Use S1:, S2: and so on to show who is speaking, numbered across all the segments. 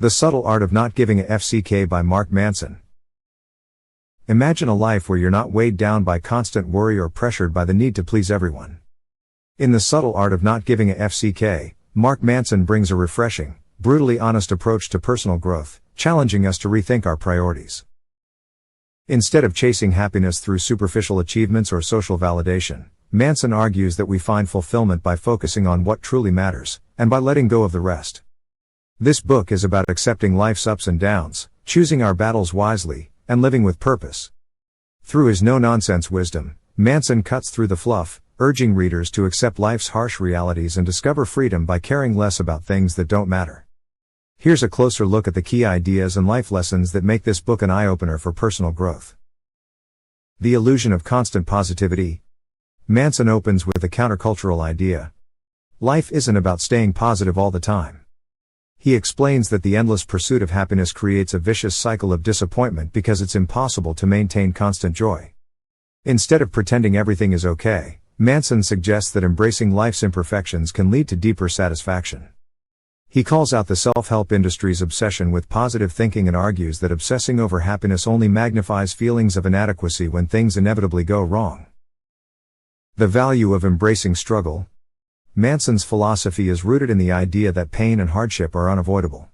S1: The Subtle Art of Not Giving a FCK by Mark Manson. Imagine a life where you're not weighed down by constant worry or pressured by the need to please everyone. In The Subtle Art of Not Giving a FCK, Mark Manson brings a refreshing, brutally honest approach to personal growth, challenging us to rethink our priorities. Instead of chasing happiness through superficial achievements or social validation, Manson argues that we find fulfillment by focusing on what truly matters, and by letting go of the rest. This book is about accepting life's ups and downs, choosing our battles wisely, and living with purpose. Through his no-nonsense wisdom, Manson cuts through the fluff, urging readers to accept life's harsh realities and discover freedom by caring less about things that don't matter. Here's a closer look at the key ideas and life lessons that make this book an eye-opener for personal growth. The illusion of constant positivity. Manson opens with a countercultural idea. Life isn't about staying positive all the time. He explains that the endless pursuit of happiness creates a vicious cycle of disappointment because it's impossible to maintain constant joy. Instead of pretending everything is okay, Manson suggests that embracing life's imperfections can lead to deeper satisfaction. He calls out the self-help industry's obsession with positive thinking and argues that obsessing over happiness only magnifies feelings of inadequacy when things inevitably go wrong. The value of embracing struggle. Manson's philosophy is rooted in the idea that pain and hardship are unavoidable.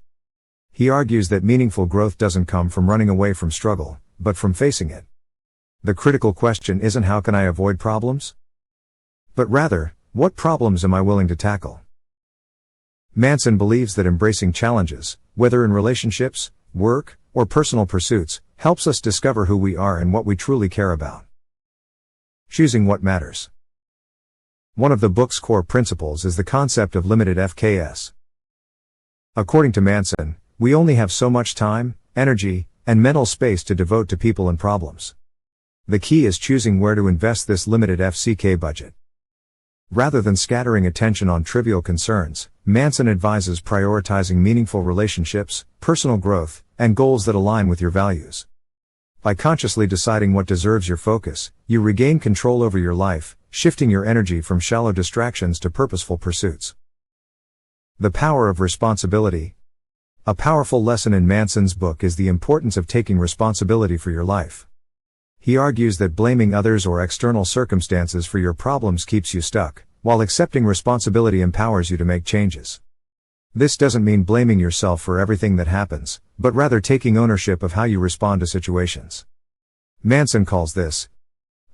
S1: He argues that meaningful growth doesn't come from running away from struggle, but from facing it. The critical question isn't how can I avoid problems? But rather, what problems am I willing to tackle? Manson believes that embracing challenges, whether in relationships, work, or personal pursuits, helps us discover who we are and what we truly care about. Choosing what matters. One of the book's core principles is the concept of limited FKS. According to Manson, we only have so much time, energy, and mental space to devote to people and problems. The key is choosing where to invest this limited FCK budget. Rather than scattering attention on trivial concerns, Manson advises prioritizing meaningful relationships, personal growth, and goals that align with your values. By consciously deciding what deserves your focus, you regain control over your life, shifting your energy from shallow distractions to purposeful pursuits. The power of responsibility. A powerful lesson in Manson's book is the importance of taking responsibility for your life. He argues that blaming others or external circumstances for your problems keeps you stuck, while accepting responsibility empowers you to make changes. This doesn't mean blaming yourself for everything that happens, but rather taking ownership of how you respond to situations. Manson calls this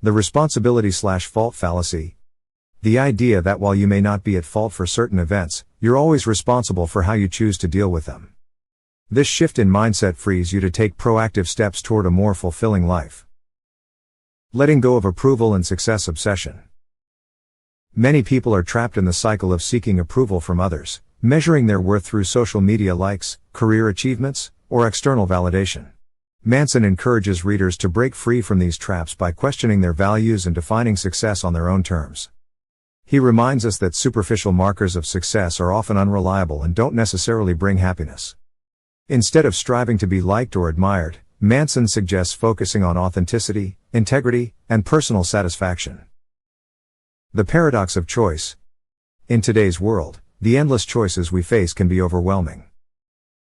S1: the responsibility/fault fallacy. The idea that while you may not be at fault for certain events, you're always responsible for how you choose to deal with them. This shift in mindset frees you to take proactive steps toward a more fulfilling life. Letting go of approval and success obsession. Many people are trapped in the cycle of seeking approval from others, measuring their worth through social media likes, career achievements, or external validation. Manson encourages readers to break free from these traps by questioning their values and defining success on their own terms. He reminds us that superficial markers of success are often unreliable and don't necessarily bring happiness. Instead of striving to be liked or admired, Manson suggests focusing on authenticity, integrity, and personal satisfaction. The paradox of choice. In today's world, the endless choices we face can be overwhelming.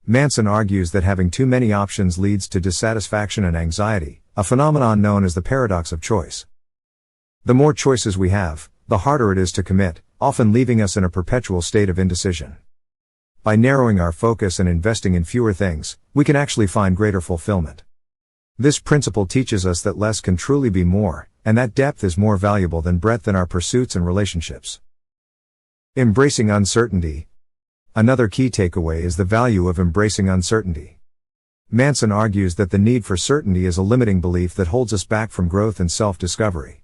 S1: Manson argues that having too many options leads to dissatisfaction and anxiety, a phenomenon known as the paradox of choice. The more choices we have, the harder it is to commit, often leaving us in a perpetual state of indecision. By narrowing our focus and investing in fewer things, we can actually find greater fulfillment. This principle teaches us that less can truly be more, and that depth is more valuable than breadth in our pursuits and relationships. Embracing uncertainty. Another key takeaway is the value of embracing uncertainty. Manson argues that the need for certainty is a limiting belief that holds us back from growth and self-discovery.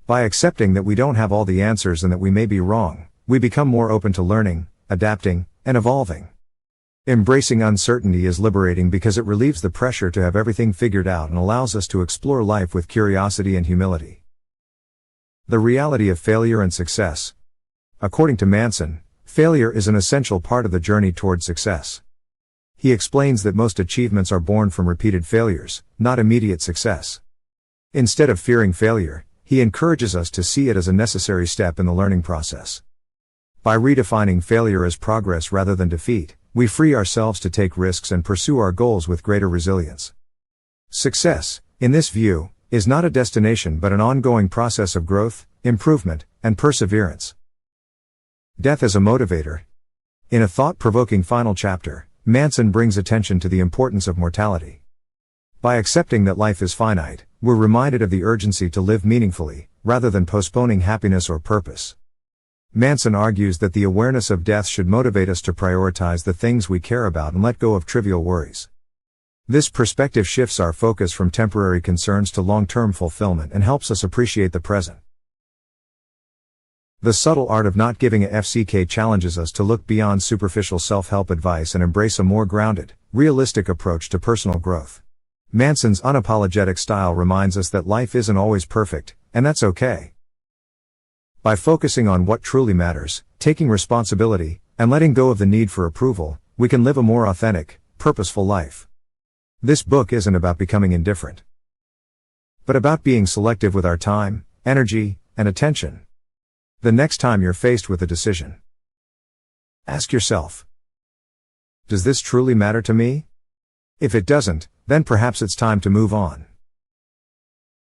S1: By accepting that we don't have all the answers and that we may be wrong, we become more open to learning, adapting, and evolving. Embracing uncertainty is liberating because it relieves the pressure to have everything figured out and allows us to explore life with curiosity and humility. The reality of failure and success. According to Manson, failure is an essential part of the journey toward success. He explains that most achievements are born from repeated failures, not immediate success. Instead of fearing failure, he encourages us to see it as a necessary step in the learning process. By redefining failure as progress rather than defeat, we free ourselves to take risks and pursue our goals with greater resilience. Success, in this view, is not a destination but an ongoing process of growth, improvement, and perseverance. Death as a motivator. In a thought-provoking final chapter, Manson brings attention to the importance of mortality. By accepting that life is finite, we're reminded of the urgency to live meaningfully, rather than postponing happiness or purpose. Manson argues that the awareness of death should motivate us to prioritize the things we care about and let go of trivial worries. This perspective shifts our focus from temporary concerns to long-term fulfillment and helps us appreciate the present. The Subtle Art of Not Giving a FCK challenges us to look beyond superficial self-help advice and embrace a more grounded, realistic approach to personal growth. Manson's unapologetic style reminds us that life isn't always perfect, and that's okay. By focusing on what truly matters, taking responsibility, and letting go of the need for approval, we can live a more authentic, purposeful life. This book isn't about becoming indifferent, but about being selective with our time, energy, and attention. The next time you're faced with a decision, ask yourself, does this truly matter to me? If it doesn't, then perhaps it's time to move on.